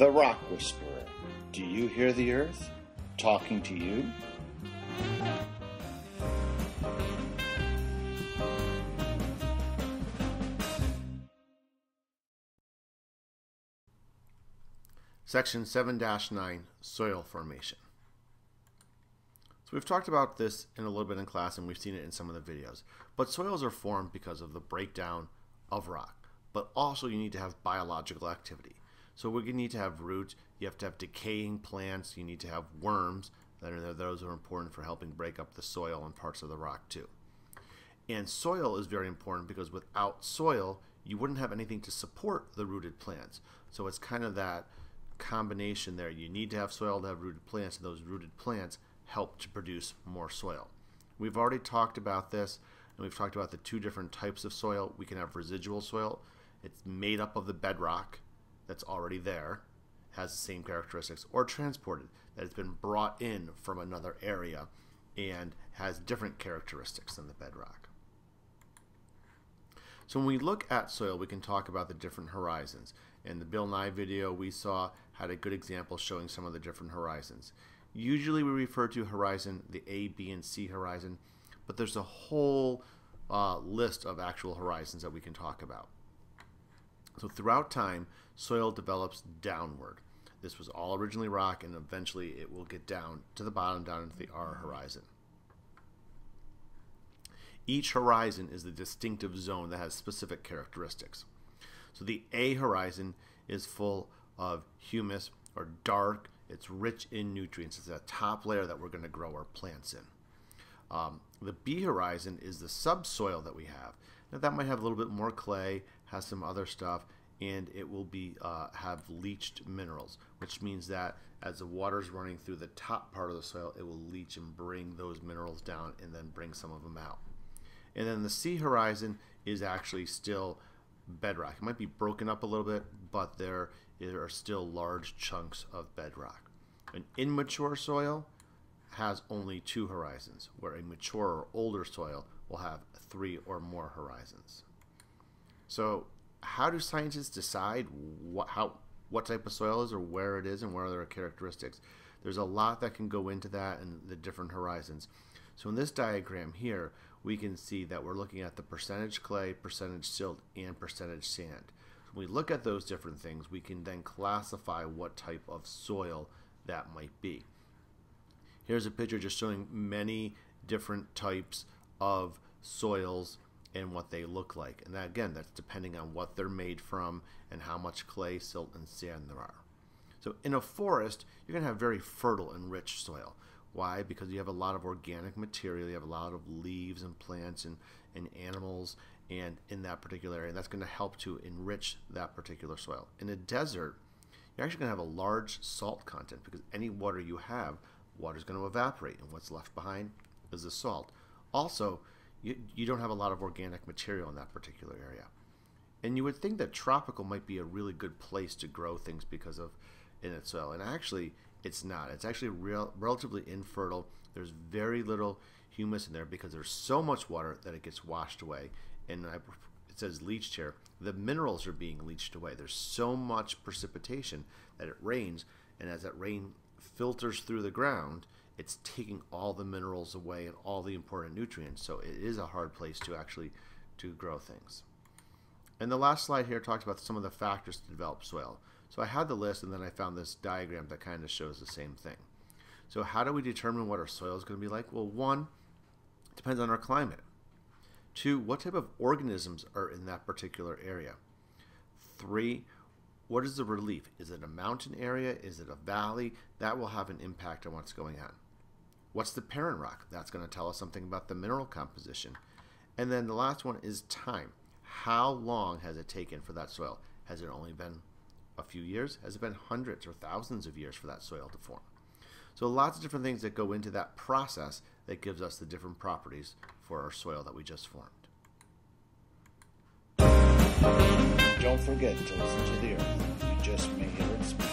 The Rock Whisperer. Do you hear the earth talking to you? Section 7-9, Soil Formation. So we've talked about this in a little bit in class, and we've seen it in some of the videos. But soils are formed because of the breakdown of rock. But also you need to have biological activity. So we need to have roots, you have to have decaying plants, you need to have worms. Those are important for helping break up the soil and parts of the rock too. And soil is very important because without soil, you wouldn't have anything to support the rooted plants. So it's kind of that combination there. You need to have soil to have rooted plants, and those rooted plants help to produce more soil. We've already talked about this, and we've talked about the two different types of soil. We can have residual soil. It's made up of the bedrock that's already there, has the same characteristics, or transported, that has been brought in from another area and has different characteristics than the bedrock. So when we look at soil, we can talk about the different horizons. In the Bill Nye video we saw had a good example showing some of the different horizons. Usually we refer to horizon, the A, B, and C horizon, but there's a whole list of actual horizons that we can talk about. So throughout time, soil develops downward. This was all originally rock, and eventually it will get down to the bottom, down into the R horizon. Each horizon is the distinctive zone that has specific characteristics. So the A horizon is full of humus, or dark. It's rich in nutrients. It's a top layer that we're going to grow our plants in. The B horizon is the subsoil that we have. Now that might have a little bit more clay, has some other stuff, and it will be have leached minerals, which means that as the water is running through the top part of the soil, it will leach and bring those minerals down and then bring some of them out. And then the C horizon is actually still bedrock. It might be broken up a little bit, but there are still large chunks of bedrock. An immature soil has only two horizons, where a mature or older soil will have 3 or more horizons. So how do scientists decide what type of soil is, or where it is, and what are their characteristics? There's a lot that can go into that and the different horizons. So in this diagram here, we can see that we're looking at the percentage clay, percentage silt, and percentage sand. When we look at those different things, we can then classify what type of soil that might be. Here's a picture just showing many different types of soils and what they look like. And that, again, that's depending on what they're made from and how much clay, silt, and sand there are. So in a forest, you're going to have very fertile and rich soil. Why? Because you have a lot of organic material, you have a lot of leaves and plants and animals and in that particular area. And that's going to help to enrich that particular soil. In a desert, you're actually going to have a large salt content, because any water you have, water is going to evaporate, and what's left behind is the salt. Also, you don't have a lot of organic material in that particular area. And you would think that tropical might be a really good place to grow things because of in its soil. And actually, it's not. It's actually relatively infertile. There's very little humus in there because there's so much water that it gets washed away. And it says leached here. The minerals are being leached away. There's so much precipitation that it rains, and as that rain filters through the ground, it's taking all the minerals away and all the important nutrients. So it is a hard place to actually grow things. And the last slide here talks about some of the factors to develop soil. So I had the list, and then I found this diagram that kind of shows the same thing. So how do we determine what our soil is going to be like? Well, 1, it depends on our climate. 2, what type of organisms are in that particular area? 3, what is the relief? Is it a mountain area? Is it a valley? That will have an impact on what's going on. What's the parent rock? That's going to tell us something about the mineral composition. And then the last one is time. How long has it taken for that soil? Has it only been a few years? Has it been hundreds or thousands of years for that soil to form? So lots of different things that go into that process that gives us the different properties for our soil that we just formed. Don't forget to listen to the earth. You just may hear it speak.